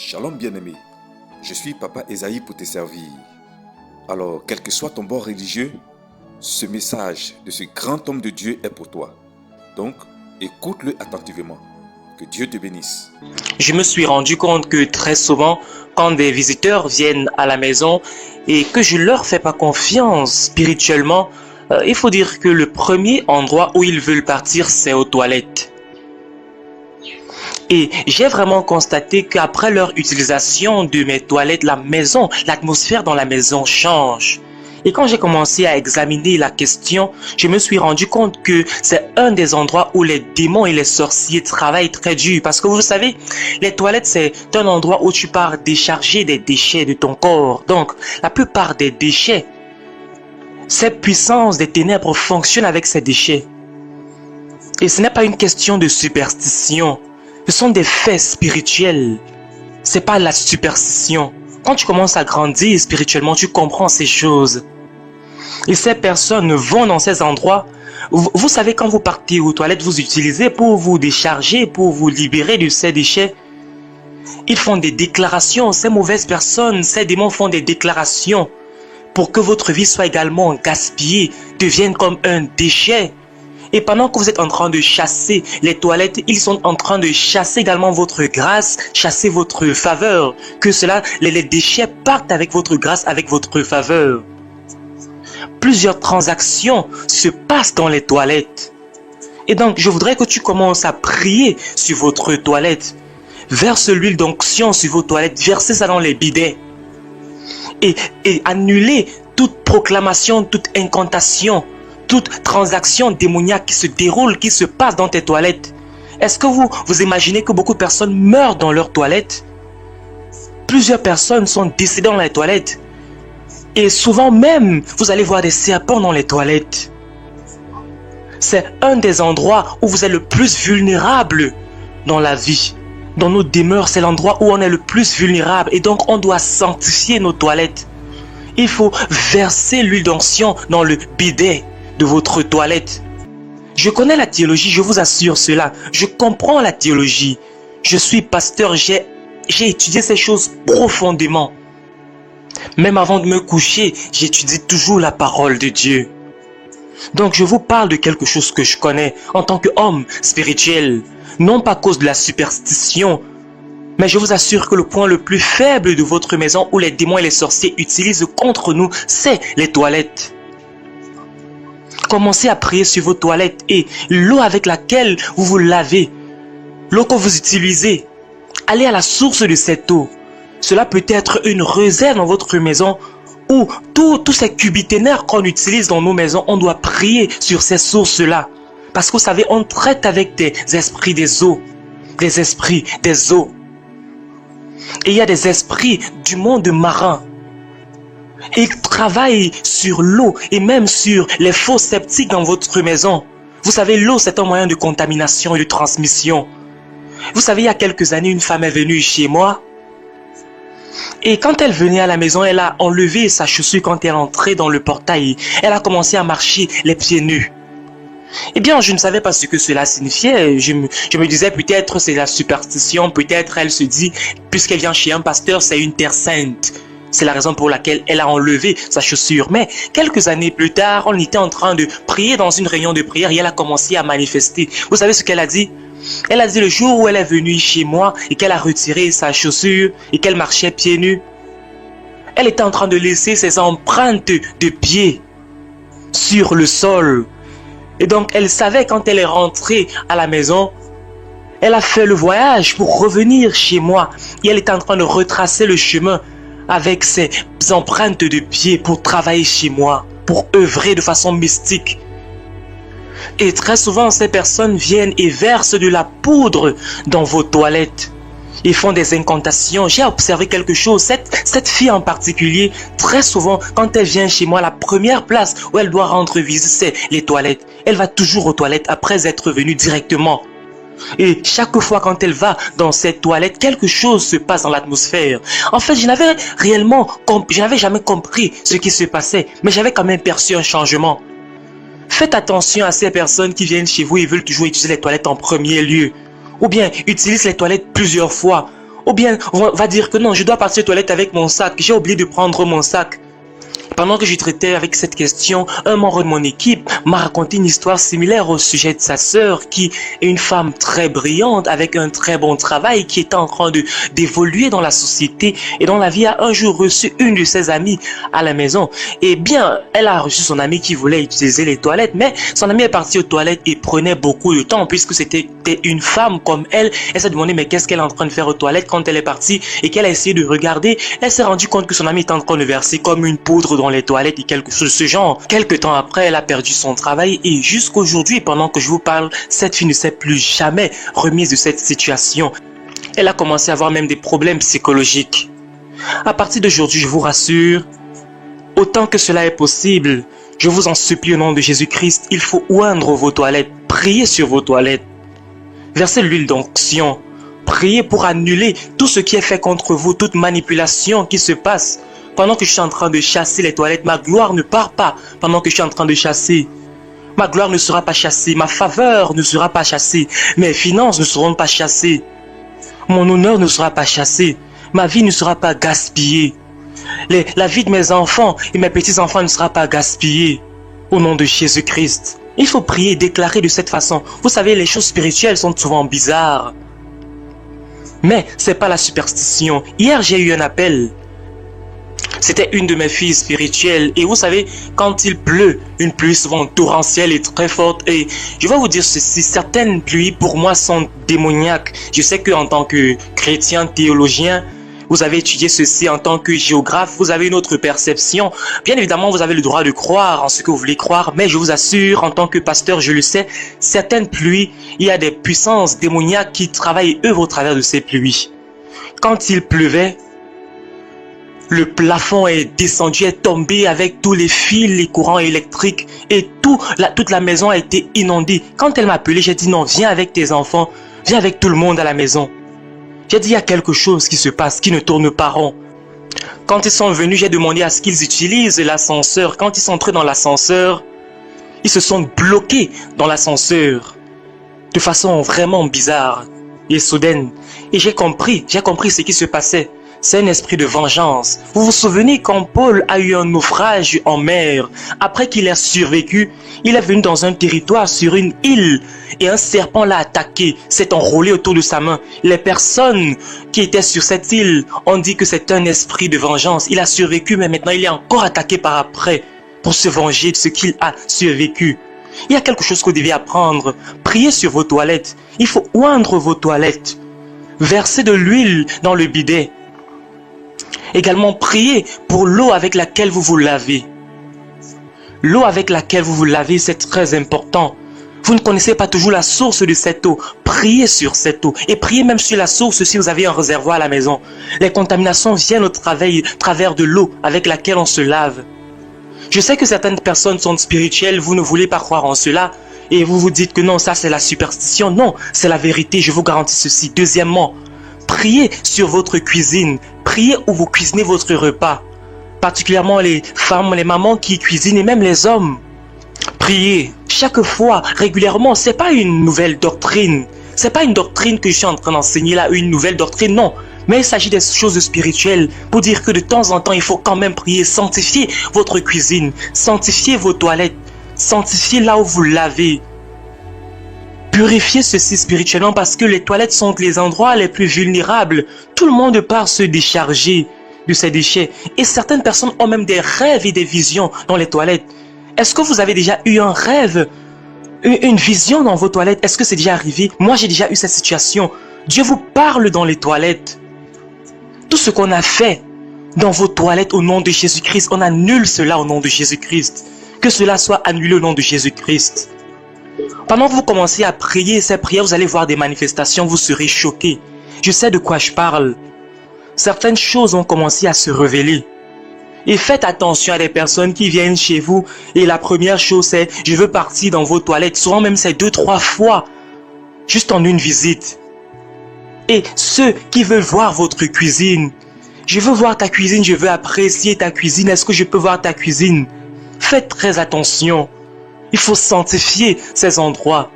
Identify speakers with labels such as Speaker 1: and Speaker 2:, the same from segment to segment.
Speaker 1: Shalom bien-aimé, je suis Papa Esaïe pour te servir. Alors, quel que soit ton bord religieux, ce message de ce grand homme de Dieu est pour toi. Donc, écoute-le attentivement. Que Dieu te bénisse.
Speaker 2: Je me suis rendu compte que très souvent, quand des visiteurs viennent à la maison et que je leur fais pas confiance spirituellement, il faut dire que le premier endroit où ils veulent partir, c'est aux toilettes. Et j'ai vraiment constaté qu'après leur utilisation de mes toilettes, la maison, l'atmosphère dans la maison change. Et quand j'ai commencé à examiner la question, je me suis rendu compte que c'est un des endroits où les démons et les sorciers travaillent très dur. Parce que vous savez, les toilettes, c'est un endroit où tu pars décharger des déchets de ton corps. Donc, la plupart des déchets, cette puissance des ténèbres fonctionne avec ces déchets. Et ce n'est pas une question de superstition. Ce sont des faits spirituels. C'est pas la superstition. Quand tu commences à grandir spirituellement, tu comprends ces choses. Et ces personnes vont dans ces endroits. Vous savez, quand vous partez aux toilettes, vous utilisez pour vous décharger, pour vous libérer de ces déchets. Ils font des déclarations. Ces mauvaises personnes, ces démons font des déclarations pour que votre vie soit également gaspillée, devienne comme un déchet. Et pendant que vous êtes en train de chasser les toilettes, ils sont en train de chasser également votre grâce, chasser votre faveur. Que cela, les déchets partent avec votre grâce, avec votre faveur. Plusieurs transactions se passent dans les toilettes. Et donc, je voudrais que tu commences à prier sur votre toilette. Verse l'huile d'onction sur vos toilettes, versez ça dans les bidets. Et annulez toute proclamation, toute incantation, toute transaction démoniaque qui se déroule, qui se passe dans tes toilettes. Est-ce que vous imaginez que beaucoup de personnes meurent dans leurs toilettes? Plusieurs personnes sont décédées dans les toilettes. Et souvent même, vous allez voir des serpents dans les toilettes. C'est un des endroits où vous êtes le plus vulnérable dans la vie. Dans nos demeures, c'est l'endroit où on est le plus vulnérable. Et donc, on doit sanctifier nos toilettes. Il faut verser l'huile d'onction dans le bidet de votre toilette. Je connais la théologie, je vous assure cela. Je comprends la théologie. Je suis pasteur, j'ai étudié ces choses profondément. Même avant de me coucher, j'étudie toujours la parole de Dieu. Donc je vous parle de quelque chose que je connais en tant qu'homme spirituel. Non pas à cause de la superstition, mais je vous assure que le point le plus faible de votre maison où les démons et les sorciers utilisent contre nous, c'est les toilettes. Commencez à prier sur vos toilettes et l'eau avec laquelle vous vous lavez, l'eau que vous utilisez, allez à la source de cette eau. Cela peut être une réserve dans votre maison ou tous ces cubiténaires qu'on utilise dans nos maisons, on doit prier sur ces sources-là. Parce que vous savez, on traite avec des esprits des eaux, des esprits des eaux. Et il y a des esprits du monde marin. Ils travaillent sur l'eau et même sur les faux sceptiques dans votre maison. Vous savez, l'eau, c'est un moyen de contamination et de transmission. Vous savez, il y a quelques années, une femme est venue chez moi. Et quand elle venait à la maison, elle a enlevé sa chaussure quand elle entrait dans le portail. Elle a commencé à marcher les pieds nus. Eh bien, je ne savais pas ce que cela signifiait. Je me disais peut-être c'est la superstition, peut-être elle se dit, puisqu'elle vient chez un pasteur, c'est une terre sainte. C'est la raison pour laquelle elle a enlevé sa chaussure. Mais quelques années plus tard, on était en train de prier dans une réunion de prière et elle a commencé à manifester. Vous savez ce qu'elle a dit? Elle a dit le jour où elle est venue chez moi et qu'elle a retiré sa chaussure et qu'elle marchait pieds nus. Elle était en train de laisser ses empreintes de pieds sur le sol. Et donc elle savait quand elle est rentrée à la maison, elle a fait le voyage pour revenir chez moi. Et elle était en train de retracer le chemin avec ses empreintes de pieds pour travailler chez moi, pour œuvrer de façon mystique. Et très souvent, ces personnes viennent et versent de la poudre dans vos toilettes. Ils font des incantations. J'ai observé quelque chose. Cette fille en particulier, très souvent, quand elle vient chez moi, la première place où elle doit rendre visite, c'est les toilettes. Elle va toujours aux toilettes après être venue directement. Et chaque fois quand elle va dans cette toilette, quelque chose se passe dans l'atmosphère. En fait, je n'avais jamais compris ce qui se passait, mais j'avais quand même perçu un changement. Faites attention à ces personnes qui viennent chez vous et veulent toujours utiliser les toilettes en premier lieu. Ou bien utilisent les toilettes plusieurs fois. Ou bien on va dire que non, je dois partir aux toilettes avec mon sac, j'ai oublié de prendre mon sac. Pendant que je traitais avec cette question, un membre de mon équipe m'a raconté une histoire similaire au sujet de sa sœur qui est une femme très brillante avec un très bon travail qui est en train d'évoluer dans la société et dont la vie a un jour reçu une de ses amies à la maison. Et bien, elle a reçu son amie qui voulait utiliser les toilettes, mais son amie est partie aux toilettes et prenait beaucoup de temps puisque c'était une femme comme elle. Elle s'est demandé mais qu'est-ce qu'elle est en train de faire aux toilettes quand elle est partie et qu'elle a essayé de regarder. Elle s'est rendue compte que son amie était en train de verser comme une poudre dans les toilettes et quelque chose de ce genre. Quelque temps après, elle a perdu son travail et jusqu'aujourd'hui, pendant que je vous parle, cette fille ne s'est plus jamais remise de cette situation. Elle a commencé à avoir même des problèmes psychologiques. À partir d'aujourd'hui, je vous rassure, autant que cela est possible, je vous en supplie au nom de Jésus-Christ, il faut oindre vos toilettes, prier sur vos toilettes, versez l'huile d'onction, priez pour annuler tout ce qui est fait contre vous, toute manipulation qui se passe. Pendant que je suis en train de chasser les toilettes, ma gloire ne part pas. Pendant que je suis en train de chasser, ma gloire ne sera pas chassée. Ma faveur ne sera pas chassée. Mes finances ne seront pas chassées. Mon honneur ne sera pas chassé. Ma vie ne sera pas gaspillée. La vie de mes enfants et mes petits-enfants ne sera pas gaspillée. Au nom de Jésus-Christ. Il faut prier et déclarer de cette façon. Vous savez, les choses spirituelles sont souvent bizarres. Mais c'est pas la superstition. Hier, j'ai eu un appel. C'était une de mes filles spirituelles et vous savez, quand il pleut, une pluie souvent torrentielle et très forte, et je vais vous dire ceci, certaines pluies pour moi sont démoniaques. Je sais qu'en tant que chrétien, théologien, vous avez étudié ceci en tant que géographe, vous avez une autre perception. Bien évidemment, vous avez le droit de croire en ce que vous voulez croire, mais je vous assure, en tant que pasteur, je le sais, certaines pluies, il y a des puissances démoniaques qui travaillent et œuvrent au travers de ces pluies. Quand il pleuvait, le plafond est descendu, est tombé avec tous les fils, les courants électriques et toute la maison a été inondée. Quand elle m'a appelé, j'ai dit non, viens avec tes enfants, viens avec tout le monde à la maison. J'ai dit il y a quelque chose qui se passe, qui ne tourne pas rond. Quand ils sont venus, j'ai demandé à ce qu'ils utilisent l'ascenseur. Quand ils sont entrés dans l'ascenseur, ils se sont bloqués dans l'ascenseur de façon vraiment bizarre et soudaine. Et j'ai compris ce qui se passait. C'est un esprit de vengeance. Vous vous souvenez quand Paul a eu un naufrage en mer, après qu'il ait survécu, il est venu dans un territoire sur une île et un serpent l'a attaqué, s'est enroulé autour de sa main. Les personnes qui étaient sur cette île ont dit que c'est un esprit de vengeance. Il a survécu mais maintenant il est encore attaqué par après pour se venger de ce qu'il a survécu. Il y a quelque chose que vous devez apprendre. Priez sur vos toilettes. Il faut oindre vos toilettes. Versez de l'huile dans le bidet. Également, priez pour l'eau avec laquelle vous vous lavez. L'eau avec laquelle vous vous lavez, c'est très important. Vous ne connaissez pas toujours la source de cette eau. Priez sur cette eau. Et priez même sur la source si vous avez un réservoir à la maison. Les contaminations viennent au travers de l'eau avec laquelle on se lave. Je sais que certaines personnes sont spirituelles, vous ne voulez pas croire en cela. Et vous vous dites que non, ça c'est la superstition. Non, c'est la vérité, je vous garantis ceci. Deuxièmement, priez sur votre cuisine. Priez où vous cuisinez votre repas. Particulièrement les femmes, les mamans qui cuisinent et même les hommes. Priez chaque fois, régulièrement. C'est pas une nouvelle doctrine. C'est pas une doctrine que je suis en train d'enseigner là, une nouvelle doctrine, non. Mais il s'agit des choses spirituelles pour dire que de temps en temps, il faut quand même prier. Sanctifiez votre cuisine, sanctifiez vos toilettes, sanctifiez là où vous lavez. Purifiez ceci spirituellement parce que les toilettes sont les endroits les plus vulnérables. Tout le monde part se décharger de ses déchets. Et certaines personnes ont même des rêves et des visions dans les toilettes. Est-ce que vous avez déjà eu un rêve, une vision dans vos toilettes? Est-ce que c'est déjà arrivé? Moi, j'ai déjà eu cette situation. Dieu vous parle dans les toilettes. Tout ce qu'on a fait dans vos toilettes au nom de Jésus-Christ, on annule cela au nom de Jésus-Christ. Que cela soit annulé au nom de Jésus-Christ. Pendant que vous commencez à prier ces prières, vous allez voir des manifestations, vous serez choqués. Je sais de quoi je parle. Certaines choses ont commencé à se révéler. Et faites attention à des personnes qui viennent chez vous et la première chose c'est « je veux partir dans vos toilettes ». Souvent même c'est 2-3 fois, juste en une visite. Et ceux qui veulent voir votre cuisine, « je veux voir ta cuisine, je veux apprécier ta cuisine, est-ce que je peux voir ta cuisine ?» Faites très attention. Il faut sanctifier ces endroits.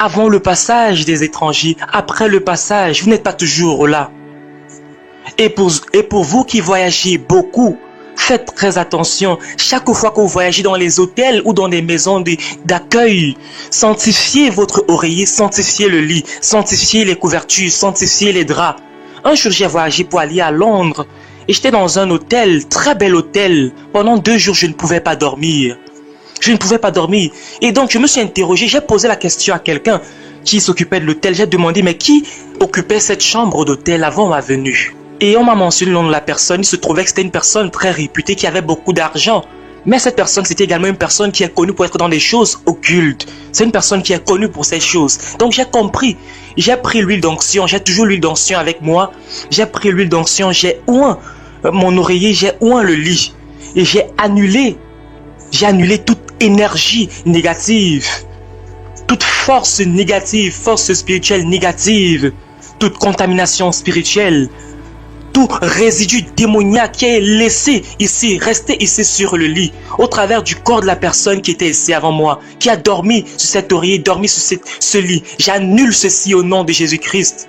Speaker 2: avant le passage des étrangers, après le passage, vous n'êtes pas toujours là. Et pour vous qui voyagez beaucoup, faites très attention. Chaque fois que vous voyagez dans les hôtels ou dans des maisons d'accueil, sanctifiez votre oreiller, sanctifiez le lit, sanctifiez les couvertures, sanctifiez les draps. Un jour, j'ai voyagé pour aller à Londres et j'étais dans un hôtel, très bel hôtel. Pendant 2 jours, je ne pouvais pas dormir. Je ne pouvais pas dormir. Et donc, je me suis interrogé, j'ai posé la question à quelqu'un qui s'occupait de l'hôtel. J'ai demandé, mais qui occupait cette chambre d'hôtel avant ma venue? Et on m'a mentionné le nom de la personne. Il se trouvait que c'était une personne très réputée qui avait beaucoup d'argent. Mais cette personne, c'était également une personne qui est connue pour être dans des choses occultes. C'est une personne qui est connue pour ces choses. Donc j'ai compris. J'ai pris l'huile d'onction. J'ai toujours l'huile d'onction avec moi. J'ai pris l'huile d'onction. J'ai oint mon oreiller. J'ai oint le lit. Et j'ai annulé toute énergie négative. Toute force négative, force spirituelle négative. Toute contamination spirituelle. Tout résidu démoniaque qui est laissé ici, resté ici sur le lit, au travers du corps de la personne qui était ici avant moi, qui a dormi sur cet oreiller, dormi sur ce lit. J'annule ceci au nom de Jésus-Christ.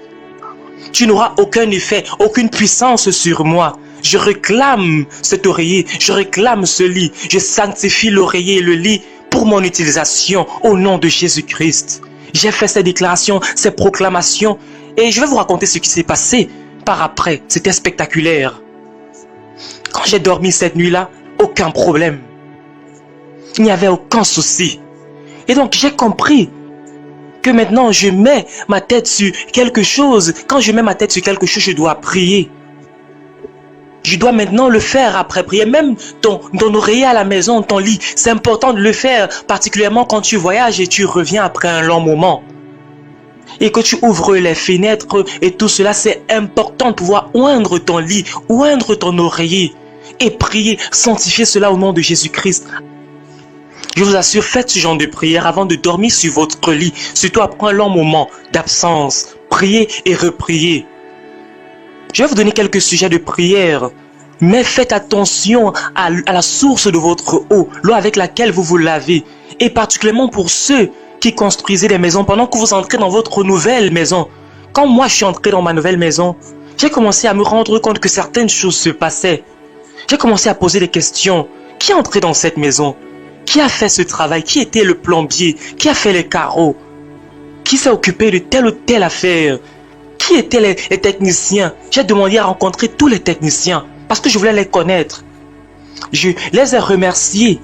Speaker 2: Tu n'auras aucun effet, aucune puissance sur moi. Je réclame cet oreiller, je réclame ce lit, je sanctifie l'oreiller et le lit pour mon utilisation au nom de Jésus-Christ. J'ai fait ces déclarations, ces proclamations et je vais vous raconter ce qui s'est passé. Par après, c'était spectaculaire. Quand j'ai dormi cette nuit-là, aucun problème. Il n'y avait aucun souci. Et donc j'ai compris que maintenant je mets ma tête sur quelque chose. Quand je mets ma tête sur quelque chose, je dois prier. Je dois maintenant le faire après prier. Même ton oreiller à la maison, ton lit, c'est important de le faire, particulièrement quand tu voyages et tu reviens après un long moment. Et que tu ouvres les fenêtres et tout cela, c'est important de pouvoir oindre ton lit, oindre ton oreiller et prier, sanctifier cela au nom de Jésus-Christ. Je vous assure, faites ce genre de prière avant de dormir sur votre lit, surtout après un long moment d'absence. Priez et repriez. Je vais vous donner quelques sujets de prière, mais faites attention à la source de votre eau, l'eau avec laquelle vous vous lavez, et particulièrement pour ceux qui construisez des maisons pendant que vous entrez dans votre nouvelle maison. Quand moi je suis entré dans ma nouvelle maison, j'ai commencé à me rendre compte que certaines choses se passaient. J'ai commencé à poser des questions. Qui est entré dans cette maison? Qui a fait ce travail? Qui était le plombier? Qui a fait les carreaux? Qui s'est occupé de telle ou telle affaire? Qui étaient les techniciens? J'ai demandé à rencontrer tous les techniciens parce que je voulais les connaître. Je les ai remerciés.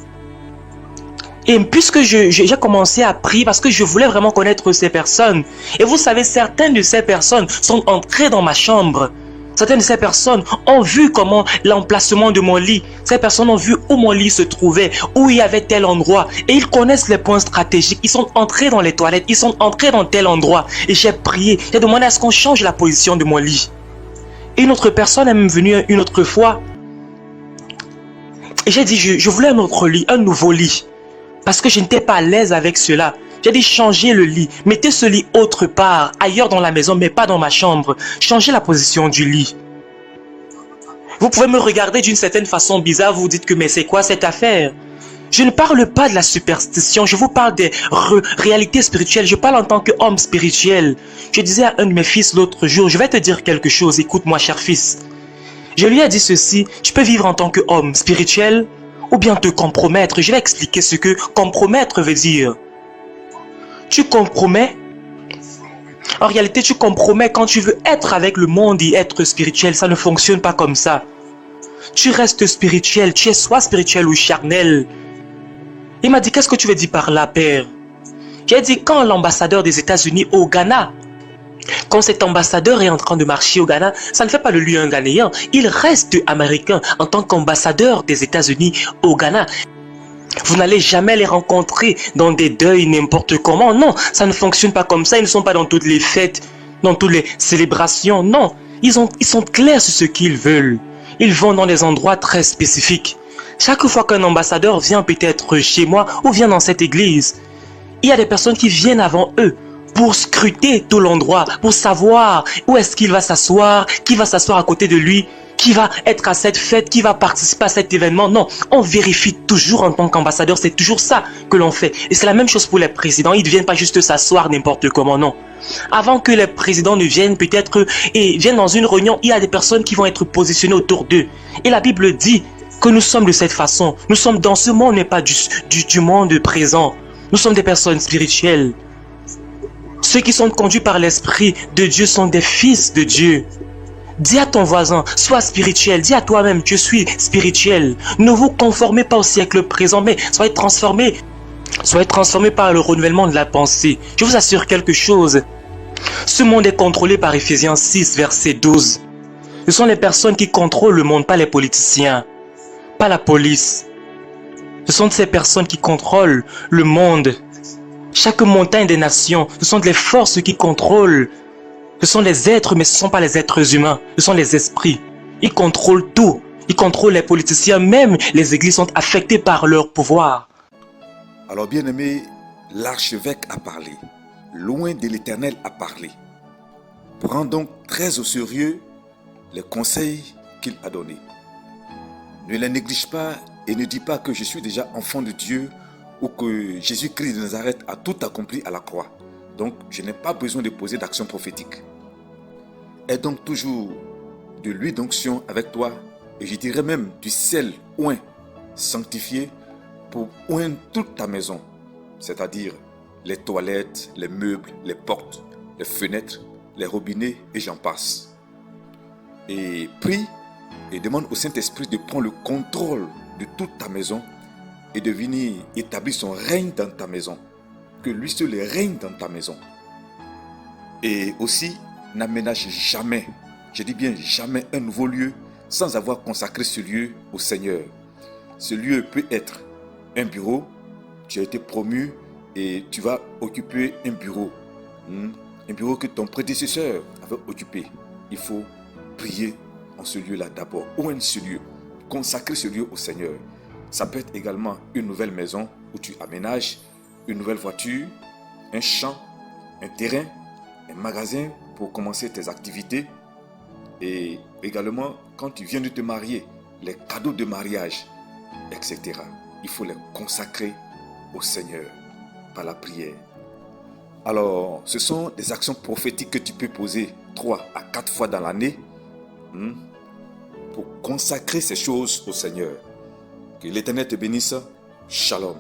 Speaker 2: Et puisque j'ai commencé à prier parce que je voulais vraiment connaître ces personnes. Et vous savez, certaines de ces personnes sont entrées dans ma chambre. Certaines de ces personnes ont vu comment l'emplacement de mon lit. Ces personnes ont vu où mon lit se trouvait, où il y avait tel endroit. Et ils connaissent les points stratégiques. Ils sont entrés dans les toilettes, ils sont entrés dans tel endroit. Et j'ai prié, j'ai demandé à ce qu'on change la position de mon lit. Et une autre personne est même venue une autre fois. Et j'ai dit, je voulais un autre lit, un nouveau lit. Parce que je n'étais pas à l'aise avec cela. J'ai dit changez le lit. Mettez ce lit autre part, ailleurs dans la maison, mais pas dans ma chambre. Changez la position du lit. Vous pouvez me regarder d'une certaine façon bizarre. Vous vous dites que mais c'est quoi cette affaire? Je ne parle pas de la superstition. Je vous parle des réalités spirituelles. Je parle en tant qu'homme spirituel. Je disais à un de mes fils l'autre jour, je vais te dire quelque chose. Écoute-moi, cher fils. Je lui ai dit ceci. Tu peux vivre en tant qu'homme spirituel ou bien te compromettre. Je vais expliquer ce que compromettre veut dire. Tu compromets. En réalité, tu compromets quand tu veux être avec le monde et être spirituel. Ça ne fonctionne pas comme ça. Tu restes spirituel. Tu es soit spirituel ou charnel. Il m'a dit, qu'est-ce que tu veux dire par là, père? J'ai dit, quand l'ambassadeur des États-Unis au Ghana, quand cet ambassadeur est en train de marcher au Ghana, ça ne fait pas de lui un Ghanéen. Il reste américain en tant qu'ambassadeur des États-Unis au Ghana. Vous n'allez jamais les rencontrer dans des deuils n'importe comment. Non, ça ne fonctionne pas comme ça. Ils ne sont pas dans toutes les fêtes, dans toutes les célébrations. Non, ils sont clairs sur ce qu'ils veulent. Ils vont dans des endroits très spécifiques. Chaque fois qu'un ambassadeur vient peut-être chez moi ou vient dans cette église, il y a des personnes qui viennent avant eux pour scruter tout l'endroit, pour savoir où est-ce qu'il va s'asseoir, qui va s'asseoir à côté de lui, qui va être à cette fête, qui va participer à cet événement. Non, on vérifie toujours en tant qu'ambassadeur, c'est toujours ça que l'on fait. Et c'est la même chose pour les présidents, ils ne viennent pas juste s'asseoir n'importe comment, non. Avant que les présidents ne viennent peut-être et viennent dans une réunion, il y a des personnes qui vont être positionnées autour d'eux. Et la Bible dit que nous sommes de cette façon. Nous sommes dans ce monde, mais pas du monde présent. Nous sommes des personnes spirituelles. Ceux qui sont conduits par l'Esprit de Dieu sont des fils de Dieu. Dis à ton voisin, sois spirituel. Dis à toi-même, je suis spirituel. Ne vous conformez pas au siècle présent, mais soyez transformés. Soyez transformés par le renouvellement de la pensée. Je vous assure quelque chose. Ce monde est contrôlé par Ephésiens 6, verset 12. Ce sont les personnes qui contrôlent le monde, pas les politiciens, pas la police. Ce sont ces personnes qui contrôlent le monde. Chaque montagne des nations, ce sont les forces qui contrôlent. Ce sont les êtres, mais ce ne sont pas les êtres humains. Ce sont les esprits. Ils contrôlent tout. Ils contrôlent les politiciens. Même les églises sont affectées par leur pouvoir.
Speaker 1: Alors bien aimé, l'archevêque a parlé. Loin de l'Éternel a parlé. Prends donc très au sérieux les conseils qu'il a donnés. Ne les néglige pas et ne dis pas que je suis déjà enfant de Dieu ou que Jésus-Christ de Nazareth a tout accompli à la croix. Donc, je n'ai pas besoin de poser d'action prophétique. Aie donc toujours de l'huile d'onction avec toi et je dirais même du sel oint sanctifié pour oindre toute ta maison, c'est-à-dire les toilettes, les meubles, les portes, les fenêtres, les robinets et j'en passe. Et prie et demande au Saint-Esprit de prendre le contrôle de toute ta maison et de venir établir son règne dans ta maison. Que lui seul règne dans ta maison. Et aussi, n'aménage jamais, je dis bien jamais, un nouveau lieu sans avoir consacré ce lieu au Seigneur. Ce lieu peut être un bureau, tu as été promu et tu vas occuper un bureau. Un bureau que ton prédécesseur avait occupé. Il faut prier en ce lieu-là d'abord. Ouvre ce lieu, consacrer ce lieu au Seigneur. Ça peut être également une nouvelle maison où tu aménages, une nouvelle voiture, un champ, un terrain, un magasin pour commencer tes activités. Et également, quand tu viens de te marier, les cadeaux de mariage, etc. Il faut les consacrer au Seigneur par la prière. Alors, ce sont des actions prophétiques que tu peux poser 3 à 4 fois dans l'année pour consacrer ces choses au Seigneur. Que l'Éternel te bénisse. Shalom.